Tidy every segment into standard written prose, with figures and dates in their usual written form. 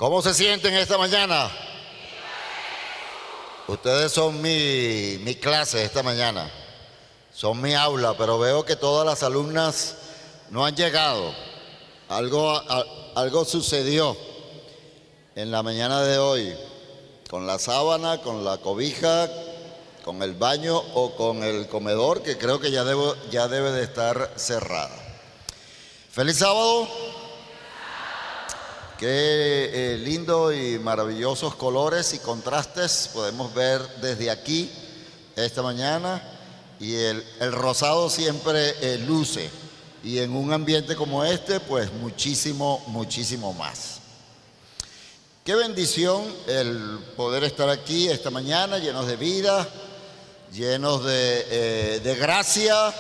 ¿Cómo se sienten esta mañana? Ustedes son mi clase esta mañana, son mi aula, pero veo que todas las alumnas no han llegado. Algo sucedió en la mañana de hoy, con la sábana, con la cobija, con el baño o con el comedor, que creo que ya debe de estar cerrada. ¡Feliz sábado! Qué lindo y maravillosos colores y contrastes podemos ver desde aquí esta mañana, y el rosado siempre luce, y en un ambiente como este pues muchísimo más. Qué bendición el poder estar aquí esta mañana, llenos de vida, llenos de gracia,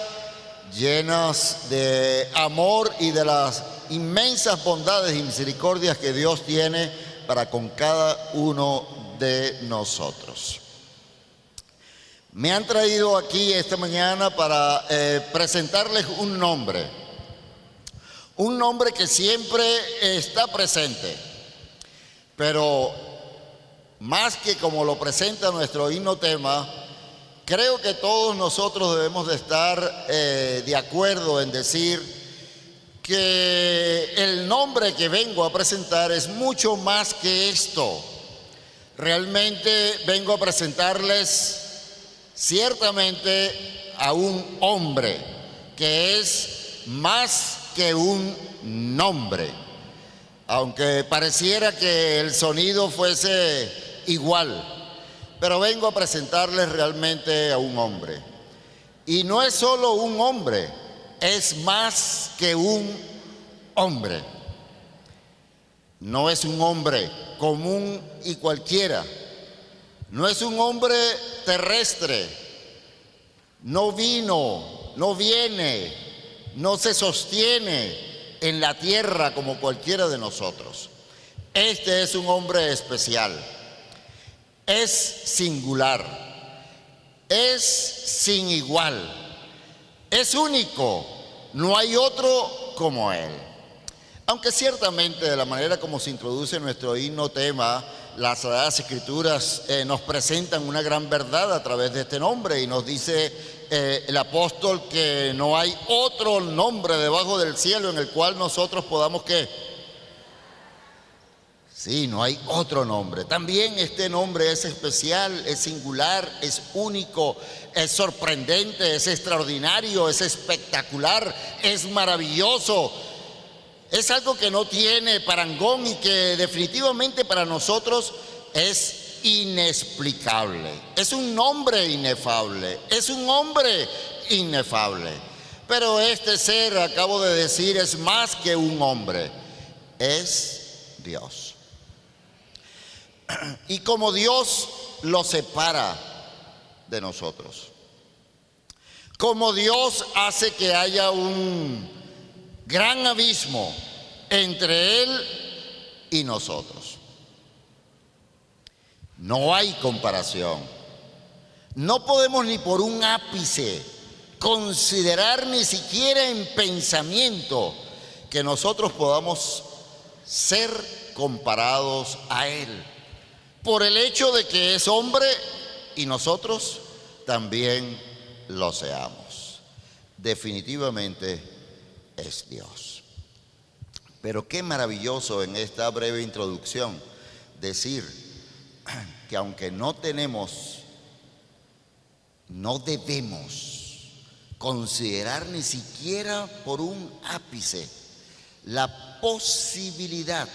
llenos de amor y de las inmensas bondades y misericordias que Dios tiene para con cada uno de nosotros. Me han traído aquí esta mañana para presentarles un nombre que siempre está presente, pero más que como lo presenta nuestro himno tema, creo que todos nosotros debemos de estar de acuerdo en decir que el nombre que vengo a presentar es mucho más que esto. Realmente vengo a presentarles ciertamente a un hombre que es más que un nombre, aunque pareciera que el sonido fuese igual, pero vengo a presentarles realmente a un hombre. Y no es solo un hombre, es más que un hombre. No es un hombre común y cualquiera. No es un hombre terrestre. No vino, no viene, no se sostiene en la tierra como cualquiera de nosotros. Este es un hombre especial. Es singular. Es sin igual. Es único, no hay otro como Él. Aunque ciertamente de la manera como se introduce nuestro himno tema, las Sagradas Escrituras nos presentan una gran verdad a través de este nombre, y nos dice el apóstol que no hay otro nombre debajo del cielo en el cual nosotros podamos ¿qué? Sí, no hay otro nombre. También este nombre es especial, es singular, es único, es sorprendente, es extraordinario, es espectacular, es maravilloso. Es algo que no tiene parangón y que definitivamente para nosotros es inexplicable. Es un nombre inefable, es un hombre inefable. Pero este ser, acabo de decir, es más que un hombre, es Dios. Y como Dios lo separa de nosotros, como Dios hace que haya un gran abismo entre Él y nosotros, no hay comparación. No podemos ni por un ápice considerar ni siquiera en pensamiento que nosotros podamos ser comparados a Él, por el hecho de que es hombre y nosotros también lo seamos. Definitivamente es Dios. Pero qué maravilloso en esta breve introducción decir que aunque no debemos considerar ni siquiera por un ápice la posibilidad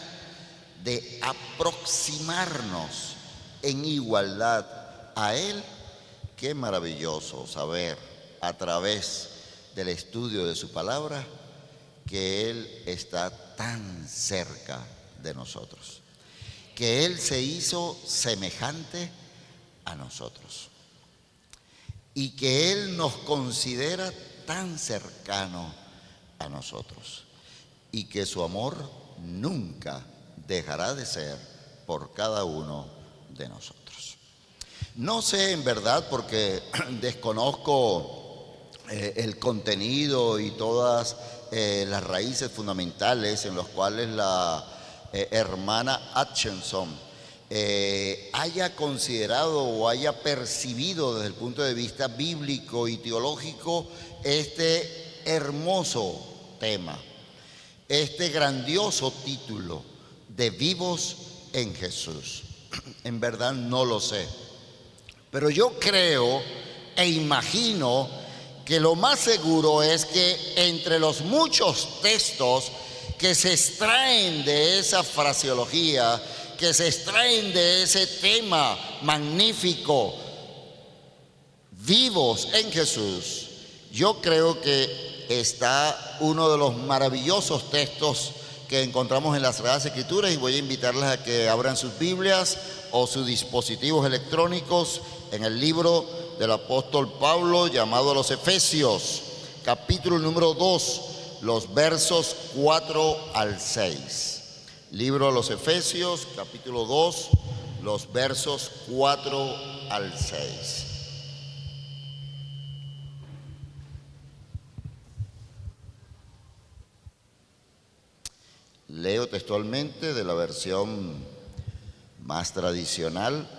de aproximarnos en igualdad a Él. Qué maravilloso saber a través del estudio de su palabra que Él está tan cerca de nosotros, que Él se hizo semejante a nosotros y que Él nos considera tan cercano a nosotros, y que su amor nunca dejará de ser por cada uno de nosotros. No sé en verdad, porque desconozco el contenido y todas las raíces fundamentales en los cuales la hermana Atchison haya considerado o haya percibido desde el punto de vista bíblico y teológico este hermoso tema, este grandioso título de Vivos en Jesús. En verdad no lo sé, pero yo creo e imagino que lo más seguro es que entre los muchos textos que se extraen de esa fraseología, que se extraen de ese tema magnífico, vivos en Jesús, yo creo que está uno de los maravillosos textos que encontramos en las Sagradas Escrituras, y voy a invitarles a que abran sus Biblias o sus dispositivos electrónicos en el libro del apóstol Pablo llamado a los Efesios, capítulo número 2, los versos 4 al 6. Libro a los Efesios, capítulo 2, los versos 4 al 6. Leo textualmente de la versión más tradicional,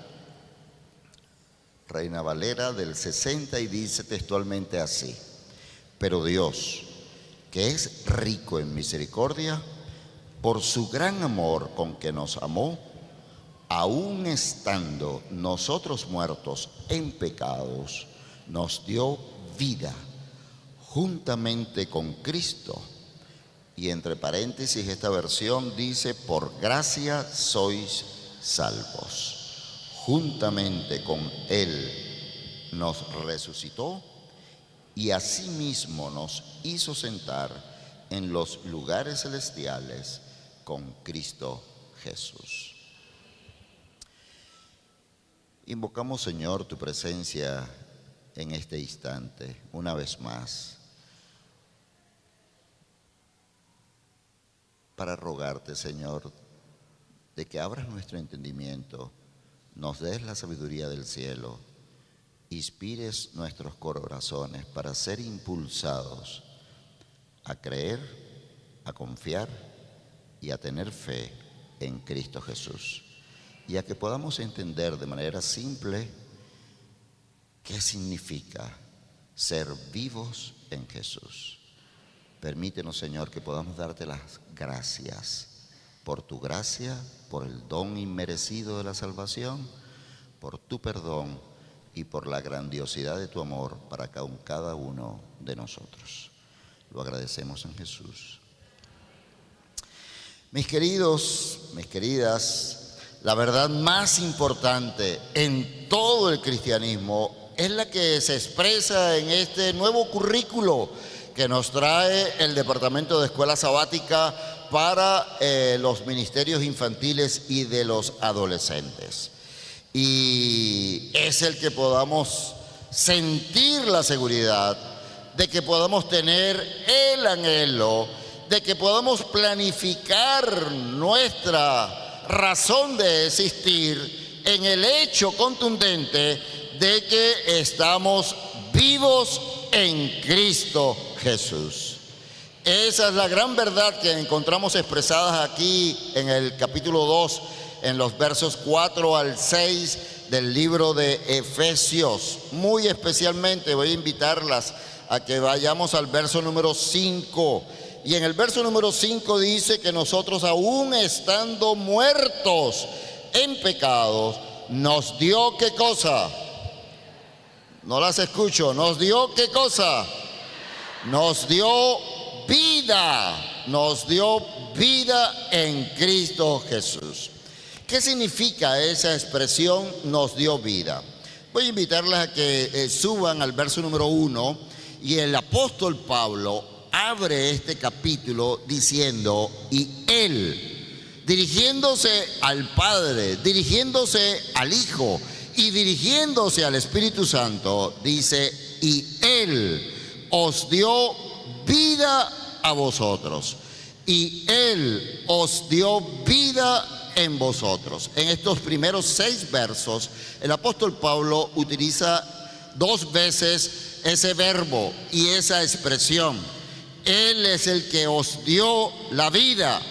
Reina Valera del 60, y dice textualmente así: pero Dios, que es rico en misericordia, por su gran amor con que nos amó, aun estando nosotros muertos en pecados, nos dio vida juntamente con Cristo. Y entre paréntesis esta versión dice: por gracia sois salvos. Juntamente con Él nos resucitó y asimismo nos hizo sentar en los lugares celestiales con Cristo Jesús. Invocamos, Señor, tu presencia en este instante, una vez más, para rogarte, Señor, de que abras nuestro entendimiento, nos des la sabiduría del cielo, inspires nuestros corazones para ser impulsados a creer, a confiar y a tener fe en Cristo Jesús, y a que podamos entender de manera simple qué significa ser vivos en Jesús. Permítenos, Señor, que podamos darte las gracias por tu gracia, por el don inmerecido de la salvación, por tu perdón y por la grandiosidad de tu amor para con cada uno de nosotros. Lo agradecemos en Jesús. Mis queridos, mis queridas, la verdad más importante en todo el cristianismo es la que se expresa en este nuevo currículo que nos trae el Departamento de Escuela Sabática para los ministerios infantiles y de los adolescentes. Y es el que podamos sentir la seguridad de que podamos tener el anhelo, de que podamos planificar nuestra razón de existir en el hecho contundente de que estamos vivos en Cristo Jesús. Esa es la gran verdad que encontramos expresadas aquí en el capítulo 2, en los versos 4 al 6 del libro de Efesios. Muy especialmente voy a invitarlas a que vayamos al verso número 5. Y en el verso número 5 dice que nosotros, aún estando muertos en pecados, nos dio ¿qué cosa? No las escucho. ¿Nos dio qué cosa? Nos dio vida. Nos dio vida en Cristo Jesús. ¿Qué significa esa expresión, nos dio vida? Voy a invitarles a que suban al verso número 1, y el apóstol Pablo abre este capítulo diciendo: y Él, dirigiéndose al Padre, dirigiéndose al Hijo y dirigiéndose al Espíritu Santo, dice: y Él os dio vida a vosotros, y Él os dio vida en vosotros. En estos primeros 6 versos, el apóstol Pablo utiliza 2 veces ese verbo y esa expresión. Él es el que os dio la vida.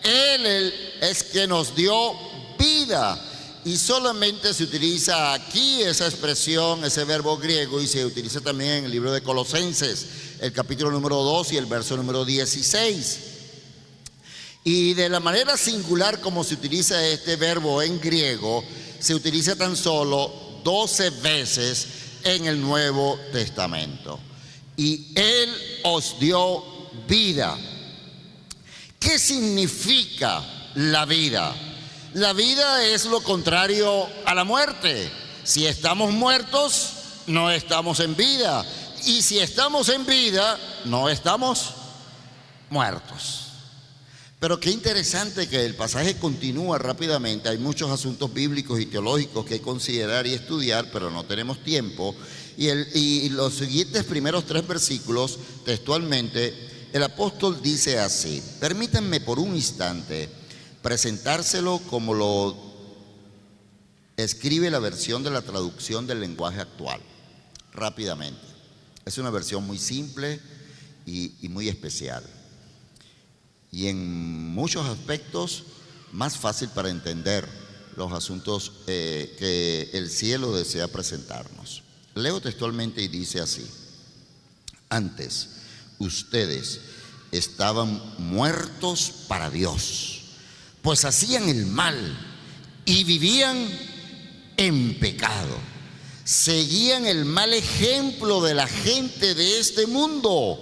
Él es que nos dio vida. Y solamente se utiliza aquí esa expresión, ese verbo griego, y se utiliza también en el libro de Colosenses, el capítulo número 2 y el verso número 16. Y de la manera singular como se utiliza este verbo en griego, se utiliza tan solo 12 veces en el Nuevo Testamento. Y Él os dio vida. ¿Qué significa la vida? La vida es lo contrario a la muerte. Si estamos muertos, no estamos en vida. Y si estamos en vida, no estamos muertos. Pero qué interesante que el pasaje continúa rápidamente. Hay muchos asuntos bíblicos y teológicos que considerar y estudiar, pero no tenemos tiempo. Y los siguientes primeros 3 versículos, textualmente, el apóstol dice así: permítanme por un instante presentárselo como lo escribe la versión de la traducción del lenguaje actual, rápidamente. Es una versión muy simple y muy especial, y en muchos aspectos más fácil para entender los asuntos que el cielo desea presentarnos. Leo textualmente y dice así: antes ustedes estaban muertos para Dios, pues hacían el mal y vivían en pecado. Seguían el mal ejemplo de la gente de este mundo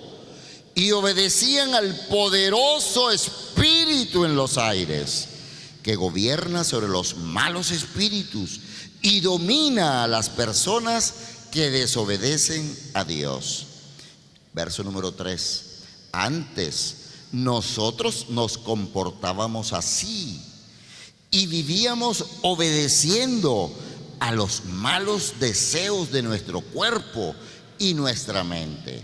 y obedecían al poderoso espíritu en los aires, que gobierna sobre los malos espíritus y domina a las personas que desobedecen a Dios. Verso número 3. Antes nosotros nos comportábamos así y vivíamos obedeciendo a los malos deseos de nuestro cuerpo y nuestra mente.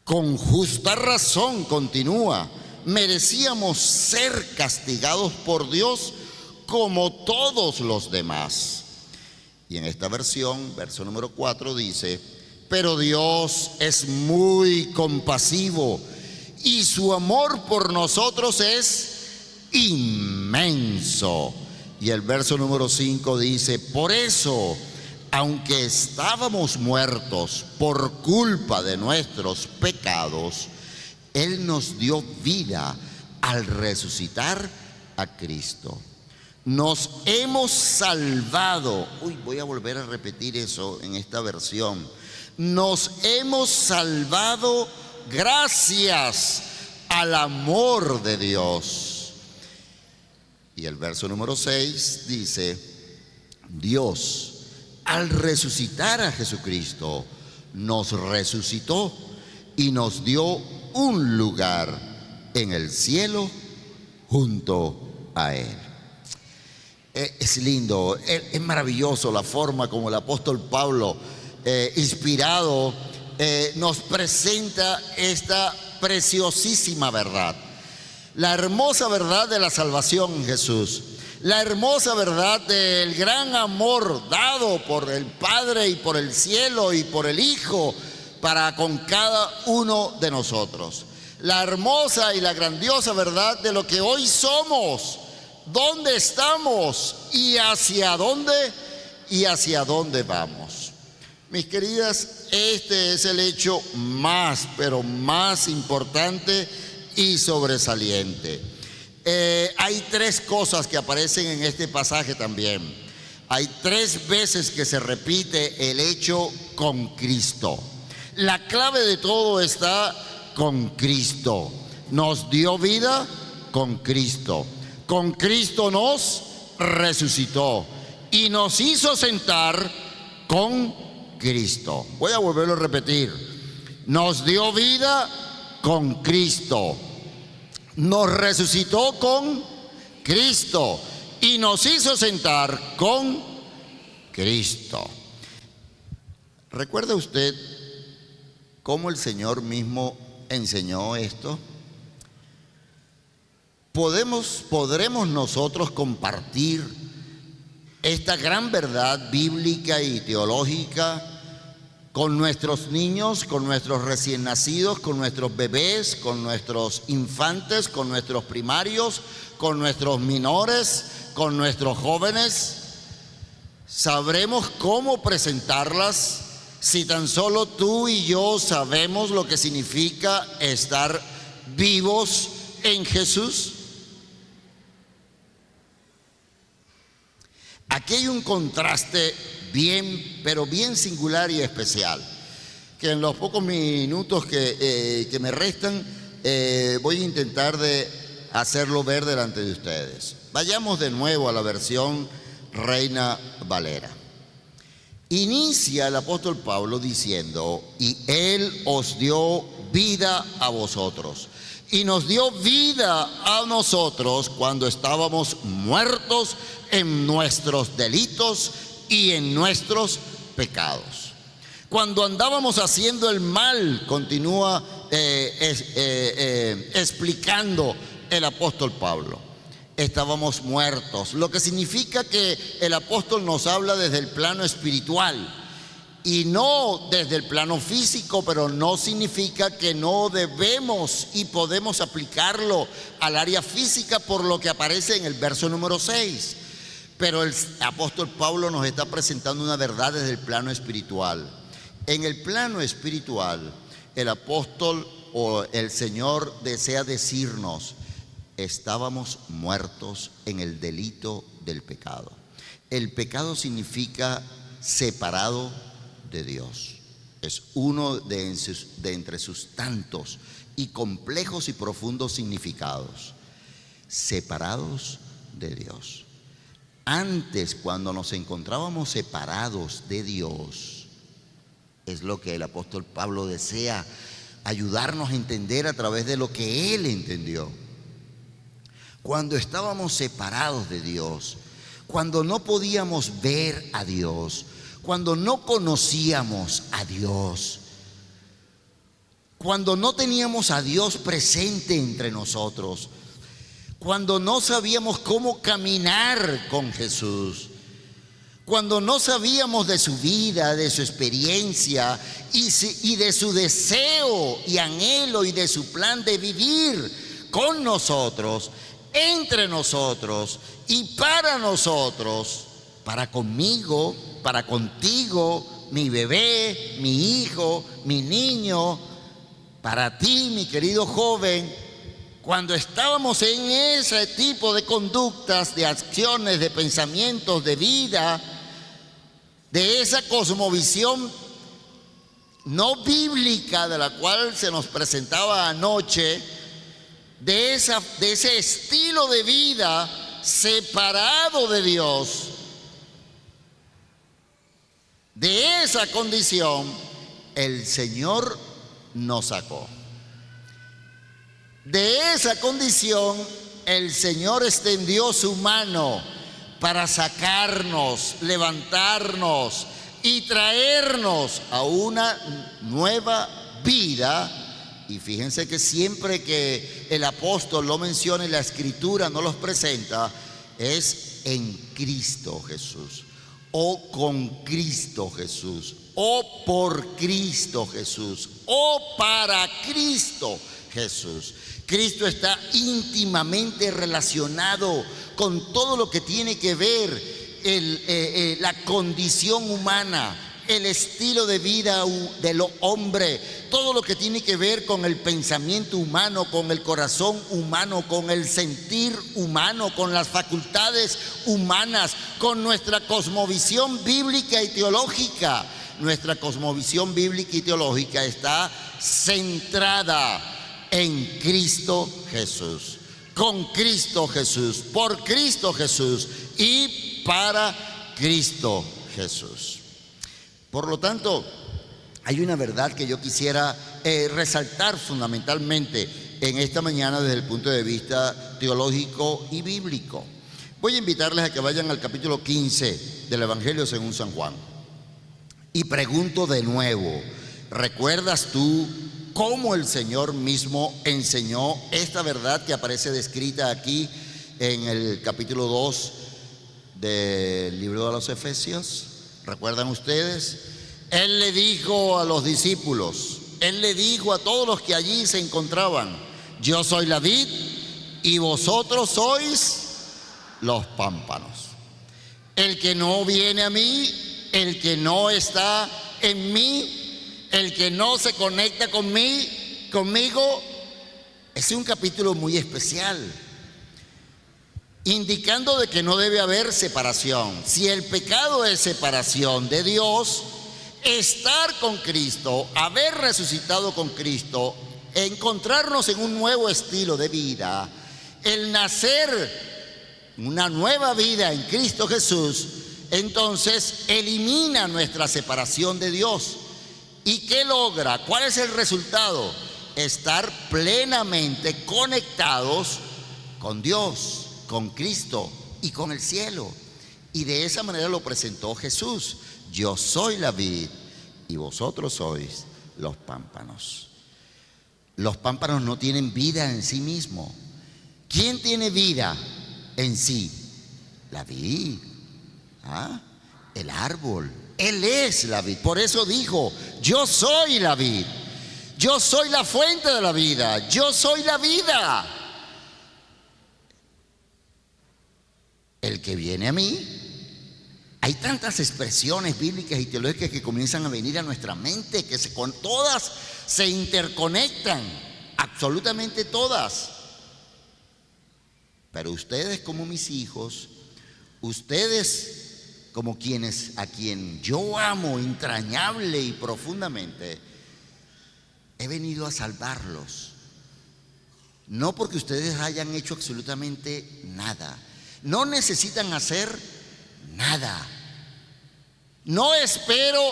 Con justa razón, continúa, merecíamos ser castigados por Dios como todos los demás. Y en esta versión, verso número 4 dice: pero Dios es muy compasivo y su amor por nosotros es inmenso. Y el verso número 5 dice: por eso, aunque estábamos muertos por culpa de nuestros pecados, Él nos dio vida al resucitar a Cristo. Nos hemos salvado. Voy a volver a repetir eso en esta versión. Nos hemos salvado gracias al amor de Dios. Y el verso número 6 dice: Dios, al resucitar a Jesucristo, nos resucitó y nos dio un lugar en el cielo junto a Él. Es lindo, es maravilloso la forma como el apóstol Pablo, inspirado, nos presenta esta preciosísima verdad. La hermosa verdad de la salvación en Jesús. La hermosa verdad del gran amor dado por el Padre y por el cielo y por el Hijo para con cada uno de nosotros. La hermosa y la grandiosa verdad de lo que hoy somos, dónde estamos y hacia dónde vamos. Mis queridas, este es el hecho más, pero más importante y sobresaliente. Hay 3 cosas que aparecen en este pasaje también. Hay 3 veces que se repite el hecho con Cristo. La clave de todo está con Cristo. Nos dio vida con Cristo. Con Cristo nos resucitó y nos hizo sentar con Cristo. Voy a volverlo a repetir. Nos dio vida con Cristo, nos resucitó con Cristo y nos hizo sentar con Cristo. ¿Recuerda usted cómo el Señor mismo enseñó esto? ¿Podremos nosotros compartir esta gran verdad bíblica y teológica con nuestros niños, con nuestros recién nacidos, con nuestros bebés, con nuestros infantes, con nuestros primarios, con nuestros menores, con nuestros jóvenes. Sabremos cómo presentarlas si tan solo tú y yo sabemos lo que significa estar vivos en Jesús. Aquí hay un contraste bien, pero bien singular y especial, que en los pocos minutos que me restan voy a intentar de hacerlo ver delante de ustedes. Vayamos de nuevo a la versión Reina Valera. Inicia el apóstol Pablo diciendo: y Él os dio vida a vosotros, y nos dio vida a nosotros cuando estábamos muertos en nuestros delitos y en nuestros pecados. Cuando andábamos haciendo el mal, continúa explicando el apóstol Pablo, estábamos muertos, lo que significa que el apóstol nos habla desde el plano espiritual y no desde el plano físico, pero no significa que no debemos y podemos aplicarlo al área física, por lo que aparece en el verso número 6. Pero el apóstol Pablo nos está presentando una verdad desde el plano espiritual. En el plano espiritual, el apóstol o el Señor desea decirnos: estábamos muertos en el delito del pecado. El pecado significa separado de Dios. Es uno de entre sus tantos y complejos y profundos significados. Separados de Dios. Antes, cuando nos encontrábamos separados de Dios, es lo que el apóstol Pablo desea ayudarnos a entender a través de lo que él entendió. Cuando estábamos separados de Dios, cuando no podíamos ver a Dios, cuando no conocíamos a Dios, cuando no teníamos a Dios presente entre nosotros, cuando no sabíamos cómo caminar con Jesús, cuando no sabíamos de su vida, de su experiencia y de su deseo y anhelo y de su plan de vivir con nosotros, entre nosotros y para nosotros, para conmigo, para contigo, mi bebé, mi hijo, mi niño, para ti, mi querido joven. Cuando estábamos en ese tipo de conductas, de acciones, de pensamientos, de vida, de esa cosmovisión no bíblica de la cual se nos presentaba anoche, de ese estilo de vida separado de Dios, de esa condición, el Señor nos sacó. De esa condición, el Señor extendió su mano para sacarnos, levantarnos y traernos a una nueva vida. Y fíjense que siempre que el apóstol lo menciona y la escritura nos los presenta, es en Cristo Jesús, o con Cristo Jesús, o por Cristo Jesús, o para Cristo Jesús. Cristo está íntimamente relacionado con todo lo que tiene que ver la condición humana, el estilo de vida del hombre, todo lo que tiene que ver con el pensamiento humano, con el corazón humano, con el sentir humano, con las facultades humanas, con nuestra cosmovisión bíblica y teológica. Nuestra cosmovisión bíblica y teológica está centrada en Cristo Jesús, con Cristo Jesús, por Cristo Jesús y para Cristo Jesús. Por lo tanto, hay una verdad que yo quisiera resaltar fundamentalmente en esta mañana desde el punto de vista teológico y bíblico. Voy a invitarles a que vayan al capítulo 15 del Evangelio según San Juan. Y pregunto de nuevo, ¿recuerdas tú cómo el Señor mismo enseñó esta verdad que aparece descrita aquí en el capítulo 2 del libro de los Efesios? ¿Recuerdan ustedes? Él le dijo a los discípulos, Él le dijo a todos los que allí se encontraban: yo soy la vid y vosotros sois los pámpanos. El que no viene a mí, el que no está en mí, el que no se conecta conmigo, es un capítulo muy especial, indicando de que no debe haber separación. Si el pecado es separación de Dios, estar con Cristo, haber resucitado con Cristo, encontrarnos en un nuevo estilo de vida, el nacer una nueva vida en Cristo Jesús, entonces elimina nuestra separación de Dios. ¿Y qué logra? ¿Cuál es el resultado? Estar plenamente conectados con Dios, con Cristo y con el cielo. Y de esa manera lo presentó Jesús: yo soy la vid y vosotros sois los pámpanos. Los pámpanos no tienen vida en sí mismos. ¿Quién tiene vida en sí? La vid, el árbol. Él es la vid. Por eso dijo: yo soy la vid, yo soy la fuente de la vida, yo soy la vida. El que viene a mí. Hay tantas expresiones bíblicas y teológicas que comienzan a venir a nuestra mente, que con todas se interconectan, absolutamente todas. Pero ustedes, como mis hijos, ustedes como a quien yo amo entrañable y profundamente, he venido a salvarlos. No porque ustedes hayan hecho absolutamente nada. No necesitan hacer nada. No espero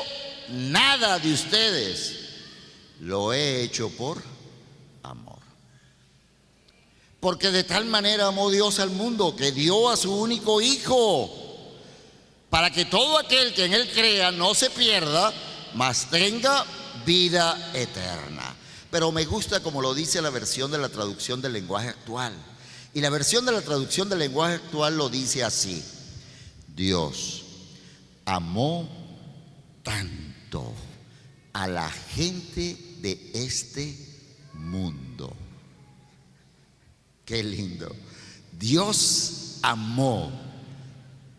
nada de ustedes. Lo he hecho por amor. Porque de tal manera amó Dios al mundo que dio a su único Hijo, para que todo aquel que en Él crea no se pierda, mas tenga vida eterna. Pero me gusta como lo dice la versión de la traducción del lenguaje actual. Y la versión de la traducción del lenguaje actual lo dice así: Dios amó tanto a la gente de este mundo. Qué lindo. Dios amó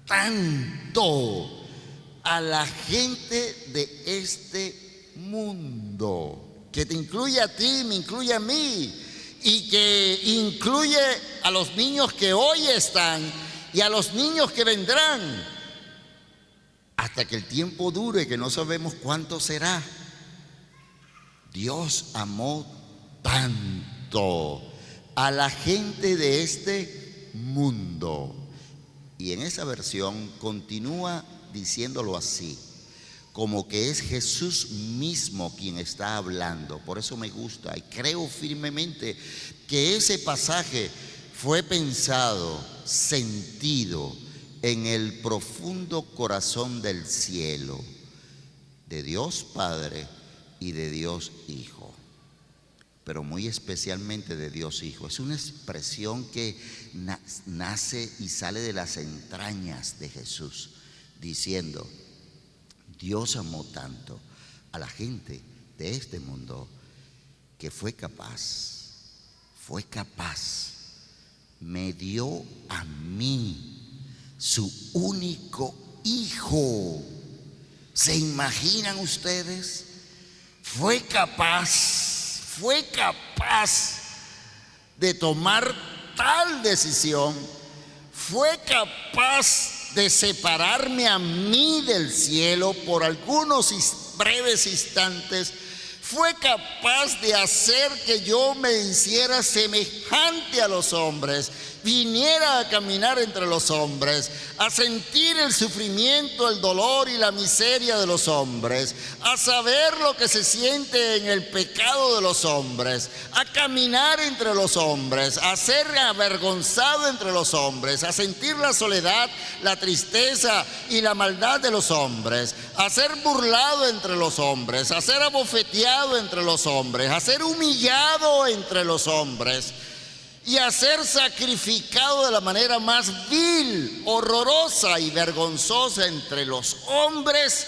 tanto a la gente de este mundo, que te incluye a ti, me incluye a mí, y que incluye a los niños que hoy están y a los niños que vendrán, hasta que el tiempo dure, que no sabemos cuánto será. Dios amó tanto a la gente de este mundo. Y en esa versión continúa diciéndolo así, como que es Jesús mismo quien está hablando. Por eso me gusta y creo firmemente que ese pasaje fue pensado, sentido en el profundo corazón del cielo, de Dios Padre y de Dios Hijo, pero muy especialmente de Dios Hijo. Es una expresión que nace y sale de las entrañas de Jesús, diciendo: Dios amó tanto a la gente de este mundo que fue capaz, me dio a mí su único Hijo. ¿Se imaginan ustedes? Fue capaz de tomar tal decisión, fue capaz de separarme a mí del cielo por algunos breves instantes, fue capaz de hacer que yo me hiciera semejante a los hombres, viniera a caminar entre los hombres, a sentir el sufrimiento, el dolor y la miseria de los hombres, a saber lo que se siente en el pecado de los hombres, a caminar entre los hombres, a ser avergonzado entre los hombres, a sentir la soledad, la tristeza y la maldad de los hombres, a ser burlado entre los hombres, a ser abofeteado entre los hombres, a ser humillado entre los hombres y a ser sacrificado de la manera más vil, horrorosa y vergonzosa entre los hombres,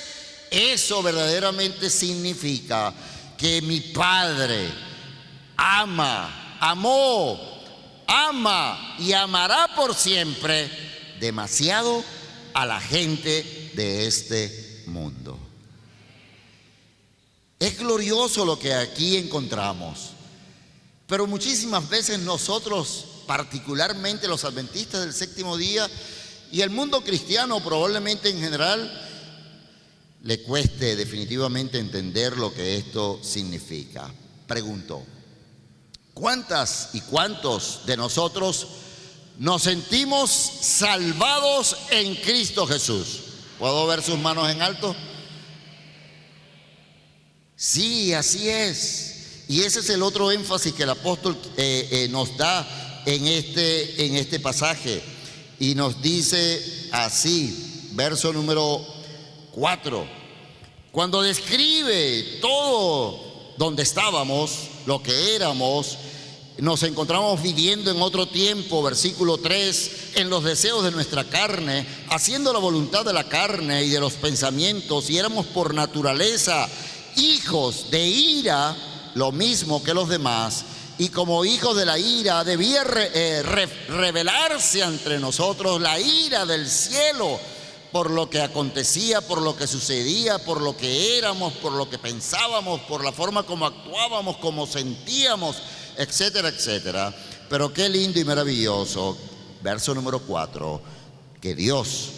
Eso verdaderamente significa que mi Padre amó, ama y amará por siempre demasiado a la gente de este mundo. Es glorioso lo que aquí encontramos, pero muchísimas veces nosotros, particularmente los adventistas del séptimo día y el mundo cristiano probablemente en general, le cueste definitivamente entender lo que esto significa. Pregunto, ¿cuántas y cuántos de nosotros nos sentimos salvados en Cristo Jesús? ¿Puedo ver sus manos en alto? Sí, así es. Y ese es el otro énfasis que el apóstol nos da en este pasaje. Y nos dice así, verso número 4. Cuando describe todo donde estábamos, lo que éramos, nos encontramos viviendo en otro tiempo, versículo 3, en los deseos de nuestra carne, haciendo la voluntad de la carne y de los pensamientos, y éramos por naturaleza hijos de ira, lo mismo que los demás, y como hijos de la ira debía revelarse entre nosotros la ira del cielo por lo que acontecía, por lo que sucedía, por lo que éramos, por lo que pensábamos, por la forma como actuábamos, como sentíamos, etcétera, etcétera. Pero qué lindo y maravilloso, verso número 4, que Dios,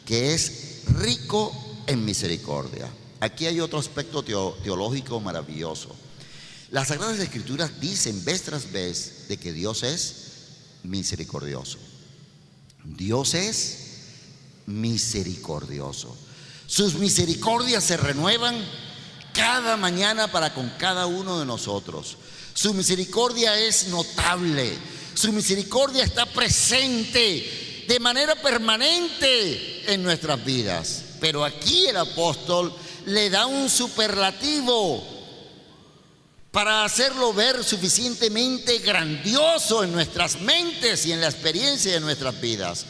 que es rico en misericordia. Aquí hay otro aspecto teológico maravilloso. Las Sagradas Escrituras dicen vez tras vez de que Dios es misericordioso. Dios es misericordioso. Sus misericordias se renuevan cada mañana para con cada uno de nosotros. Su misericordia es notable. Su misericordia está presente de manera permanente en nuestras vidas. Pero aquí el apóstol le da un superlativo para hacerlo ver suficientemente grandioso en nuestras mentes y en la experiencia de nuestras vidas.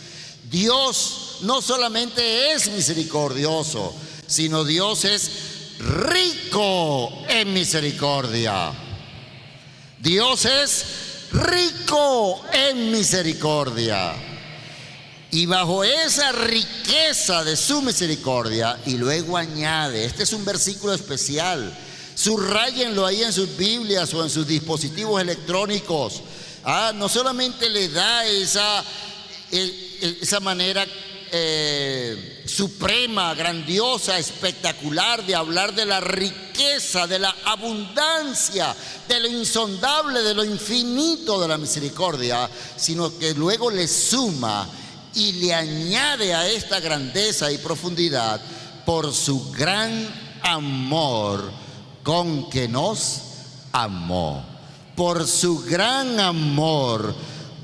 Dios no solamente es misericordioso, sino Dios es rico en misericordia. Dios es rico en misericordia. Y bajo esa riqueza de su misericordia, y luego añade, este es un versículo especial, subrayenlo ahí en sus Biblias o en sus dispositivos electrónicos. No solamente le da esa manera suprema, grandiosa, espectacular de hablar de la riqueza, de la abundancia, de lo insondable, de lo infinito de la misericordia, sino que luego le suma y le añade a esta grandeza y profundidad por su gran amor con que nos amó. Por su gran amor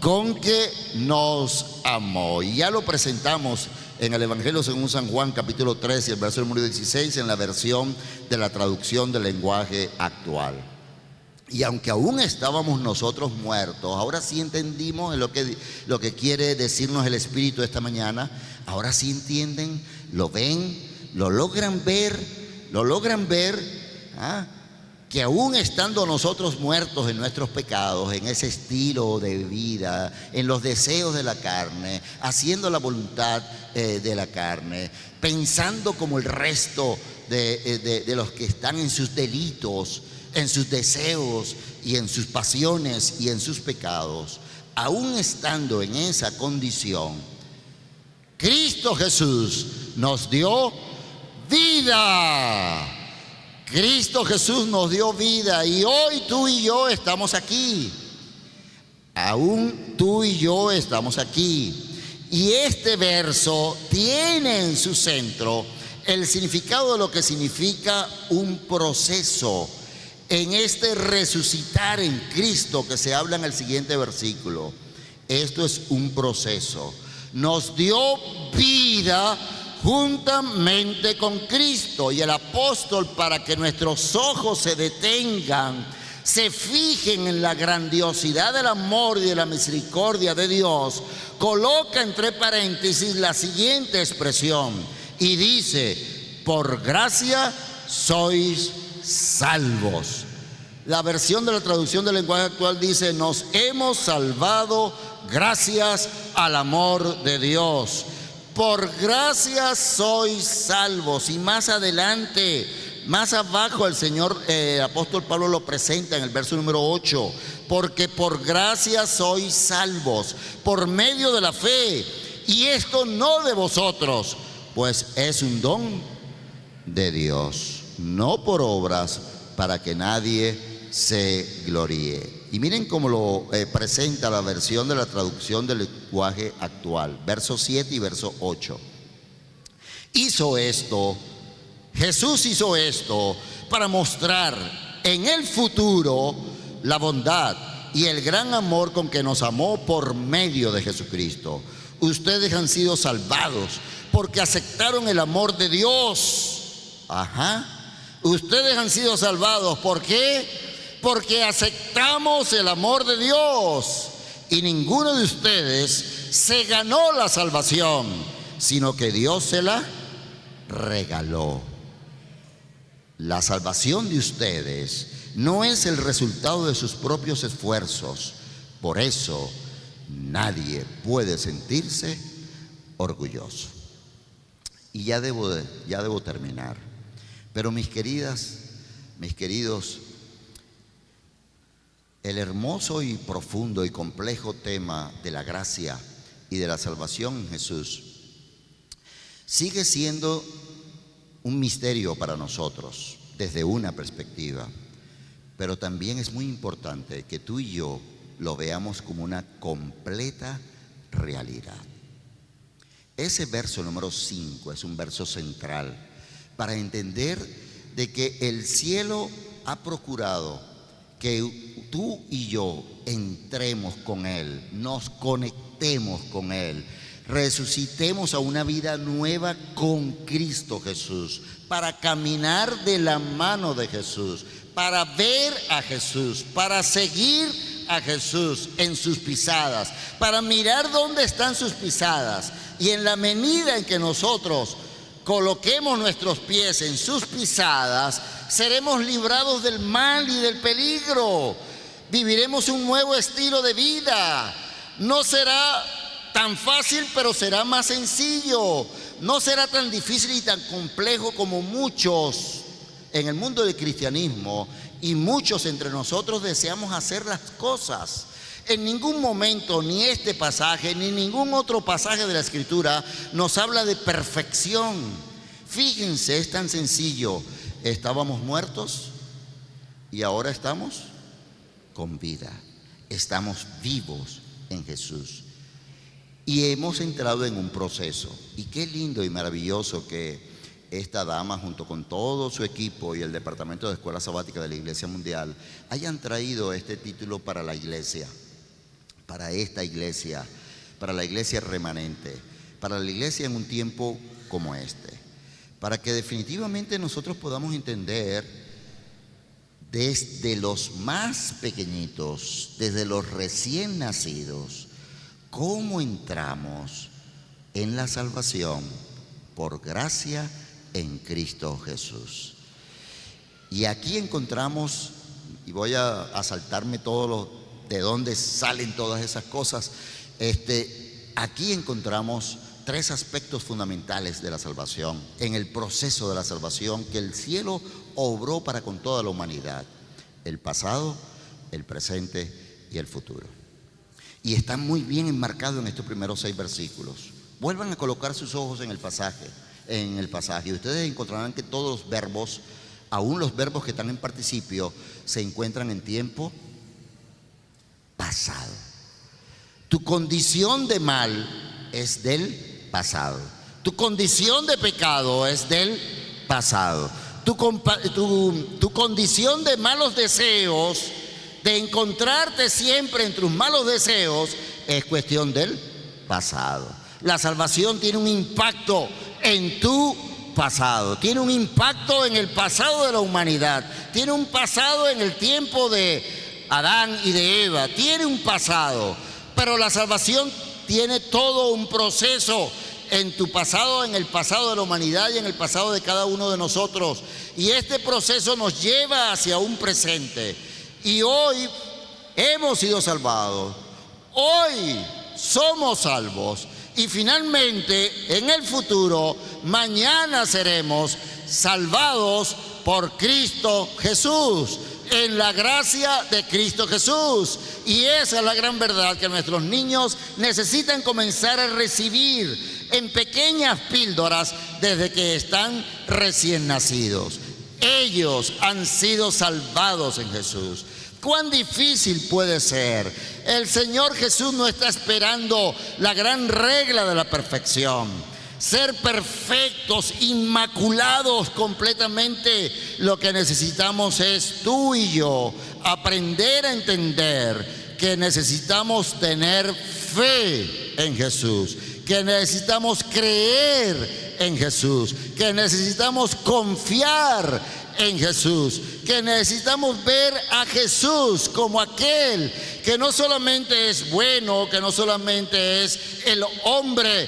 con que nos amó. Y ya lo presentamos en el Evangelio según San Juan, capítulo 3 y el verso número 16, en la versión de la traducción del lenguaje actual. Y aunque aún estábamos nosotros muertos, ahora sí entendimos lo que quiere decirnos el Espíritu esta mañana. Ahora sí entienden, lo ven, lo logran ver, que aún estando nosotros muertos en nuestros pecados, en ese estilo de vida, en los deseos de la carne, haciendo la voluntad de la carne, pensando como el resto de los que están en sus delitos, en sus deseos y en sus pasiones y en sus pecados, aún estando en esa condición, Cristo Jesús nos dio vida. Cristo Jesús nos dio vida y hoy tú y yo estamos aquí. Aún tú y yo estamos aquí. Y este verso tiene en su centro el significado de lo que significa un proceso. En este resucitar en Cristo que se habla en el siguiente versículo, esto es un proceso. Nos dio vida juntamente con Cristo. Y el apóstol, para que nuestros ojos se detengan, se fijen en la grandiosidad del amor y de la misericordia de Dios, coloca entre paréntesis la siguiente expresión y dice: por gracia sois salvos. La versión de la traducción del lenguaje actual dice: nos hemos salvado gracias al amor de Dios. Por gracia sois salvos. Y más adelante, más abajo, el apóstol Pablo lo presenta en el verso número 8. Porque por gracia sois salvos, por medio de la fe. Y esto no de vosotros, pues es un don de Dios, no por obras, para que nadie se gloríe. Y miren cómo lo presenta la versión de la traducción del lenguaje actual, verso 7 y verso 8. Jesús hizo esto para mostrar en el futuro la bondad y el gran amor con que nos amó por medio de Jesucristo. Ustedes han sido salvados porque aceptaron el amor de Dios. Ustedes han sido salvados. ¿Por qué? Porque aceptamos el amor de Dios. Y ninguno de ustedes se ganó la salvación, sino que Dios se la regaló. La salvación de ustedes no es el resultado de sus propios esfuerzos. Por eso nadie puede sentirse orgulloso. Y ya debo terminar. Pero mis queridos, el hermoso y profundo y complejo tema de la gracia y de la salvación en Jesús sigue siendo un misterio para nosotros desde una perspectiva, pero también es muy importante que tú y yo lo veamos como una completa realidad. Ese verso número 5 es un verso central para entender de que el cielo ha procurado que tú y yo entremos con Él, nos conectemos con Él, resucitemos a una vida nueva con Cristo Jesús, para caminar de la mano de Jesús, para ver a Jesús, para seguir a Jesús en sus pisadas, para mirar dónde están sus pisadas. Y en la medida en que nosotros coloquemos nuestros pies en sus pisadas, seremos librados del mal y del peligro. Viviremos un nuevo estilo de vida. No será tan fácil, pero será más sencillo. No será tan difícil y tan complejo como muchos en el mundo del cristianismo y muchos entre nosotros deseamos hacer las cosas. En ningún momento, ni este pasaje, ni ningún otro pasaje de la Escritura nos habla de perfección. Fíjense, es tan sencillo. Estábamos muertos y ahora estamos con vida. Estamos vivos en Jesús. Y hemos entrado en un proceso. Y qué lindo y maravilloso que esta dama, junto con todo su equipo y el Departamento de Escuela Sabática de la Iglesia Mundial, hayan traído este título para la iglesia, para esta iglesia, para la iglesia remanente, para la iglesia en un tiempo como este, para que definitivamente nosotros podamos entender desde los más pequeñitos, desde los recién nacidos, cómo entramos en la salvación por gracia en Cristo Jesús. Y aquí encontramos, y voy a saltarme de dónde salen todas esas cosas. Aquí encontramos tres aspectos fundamentales de la salvación, en el proceso de la salvación que el cielo obró para con toda la humanidad: el pasado, el presente y el futuro. Y está muy bien enmarcado en estos primeros 6 versículos. Vuelvan a colocar sus ojos en el pasaje, y ustedes encontrarán que todos los verbos, aún los verbos que están en participio, se encuentran en tiempo pasado. Tu condición de mal es del pasado. Tu condición de pecado es del pasado. Tu condición de malos deseos, de encontrarte siempre en tus malos deseos, es cuestión del pasado. La salvación tiene un impacto en tu pasado, tiene un impacto en el pasado de la humanidad, tiene un pasado en el tiempo de Adán y de Eva, tiene un pasado, pero la salvación tiene todo un proceso en tu pasado, en el pasado de la humanidad y en el pasado de cada uno de nosotros. Y este proceso nos lleva hacia un presente. Y hoy hemos sido salvados. Hoy somos salvos. Y finalmente, en el futuro, mañana seremos salvados por Cristo Jesús, en la gracia de Cristo Jesús. Y esa es la gran verdad que nuestros niños necesitan comenzar a recibir en pequeñas píldoras desde que están recién nacidos. Ellos han sido salvados en Jesús. ¿Cuán difícil puede ser? El Señor Jesús no está esperando la gran regla de la perfección. Ser perfectos, inmaculados completamente. Lo que necesitamos es tú y yo aprender a entender que necesitamos tener fe en Jesús, que necesitamos creer en Jesús, que necesitamos confiar en Jesús, que necesitamos ver a Jesús como aquel que no solamente es bueno, que no solamente es el hombre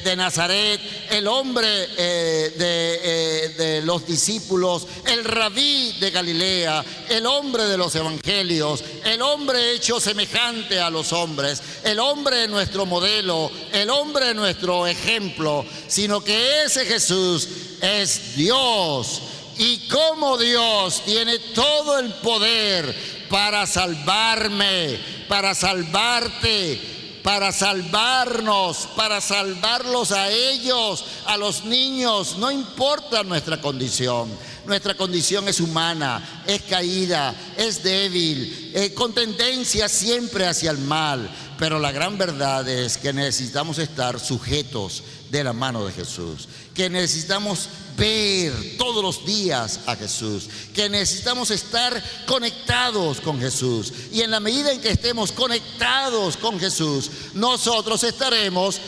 de Nazaret, el hombre de los discípulos, el rabí de Galilea, el hombre de los evangelios, el hombre hecho semejante a los hombres, el hombre de nuestro modelo, el hombre de nuestro ejemplo, sino que ese Jesús es Dios. Y como Dios tiene todo el poder para salvarme, para salvarte, para salvarnos, para salvarlos a ellos, a los niños, no importa nuestra condición. Nuestra condición es humana, es caída, es débil, con tendencia siempre hacia el mal. Pero la gran verdad es que necesitamos estar sujetos de la mano de Jesús, que necesitamos ver todos los días a Jesús, que necesitamos estar conectados con Jesús. Y en la medida en que estemos conectados con Jesús, nosotros estaremos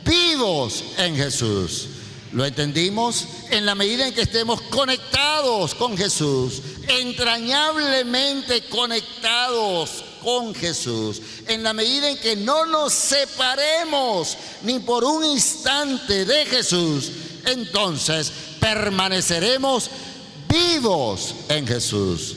vivos en Jesús. ¿Lo entendimos? En la medida en que estemos conectados con Jesús, entrañablemente conectados con Jesús, en la medida en que no nos separemos ni por un instante de Jesús, entonces permaneceremos vivos en Jesús,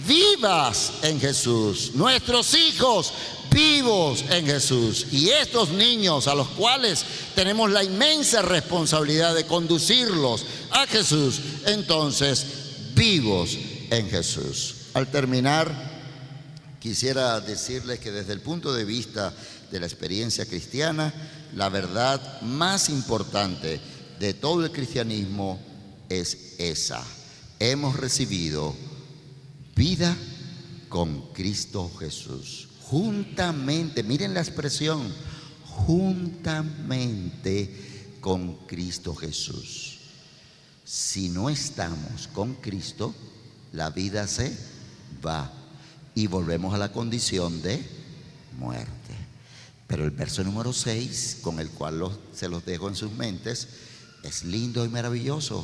vivas en Jesús, nuestros hijos vivos en Jesús. Y estos niños a los cuales tenemos la inmensa responsabilidad de conducirlos a Jesús, entonces vivos en Jesús. Al terminar, quisiera decirles que desde el punto de vista de la experiencia cristiana, la verdad más importante de todo el cristianismo es esa: hemos recibido vida con Cristo Jesús. Juntamente, miren la expresión, juntamente con Cristo Jesús. Si no estamos con Cristo, la vida se va y volvemos a la condición de muerte. Pero el verso número 6, con el cual se los dejo en sus mentes, es lindo y maravilloso,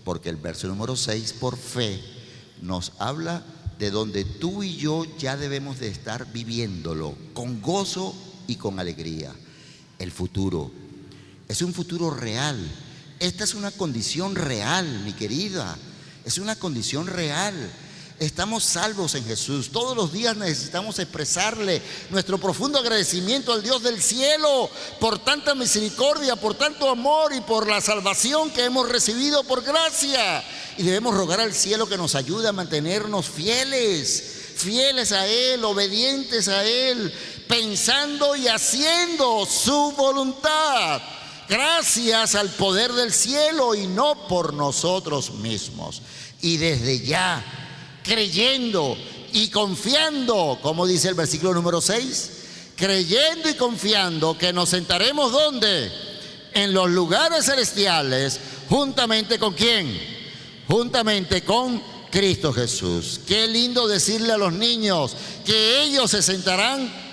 porque el verso número 6, por fe, nos habla de donde tú y yo ya debemos de estar viviéndolo con gozo y con alegría. El futuro es un futuro real. Esta es una condición real, mi querida. Es una condición real. Estamos salvos en Jesús. Todos los días necesitamos expresarle nuestro profundo agradecimiento al Dios del cielo por tanta misericordia, por tanto amor y por la salvación que hemos recibido por gracia. Y debemos rogar al cielo que nos ayude a mantenernos fieles a Él, obedientes a Él, pensando y haciendo su voluntad, gracias al poder del cielo y no por nosotros mismos. Y desde ya, creyendo y confiando, como dice el versículo número 6, creyendo y confiando que nos sentaremos ¿dónde? En los lugares celestiales, juntamente ¿con quién? Juntamente con Cristo Jesús. Qué lindo decirle a los niños que ellos se sentarán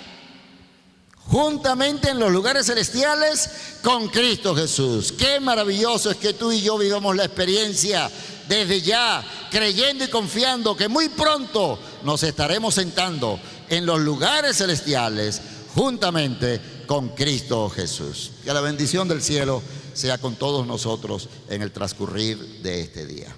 juntamente en los lugares celestiales con Cristo Jesús. Qué maravilloso es que tú y yo vivamos la experiencia desde ya, creyendo y confiando que muy pronto nos estaremos sentando en los lugares celestiales juntamente con Cristo Jesús. Que la bendición del cielo sea con todos nosotros en el transcurrir de este día.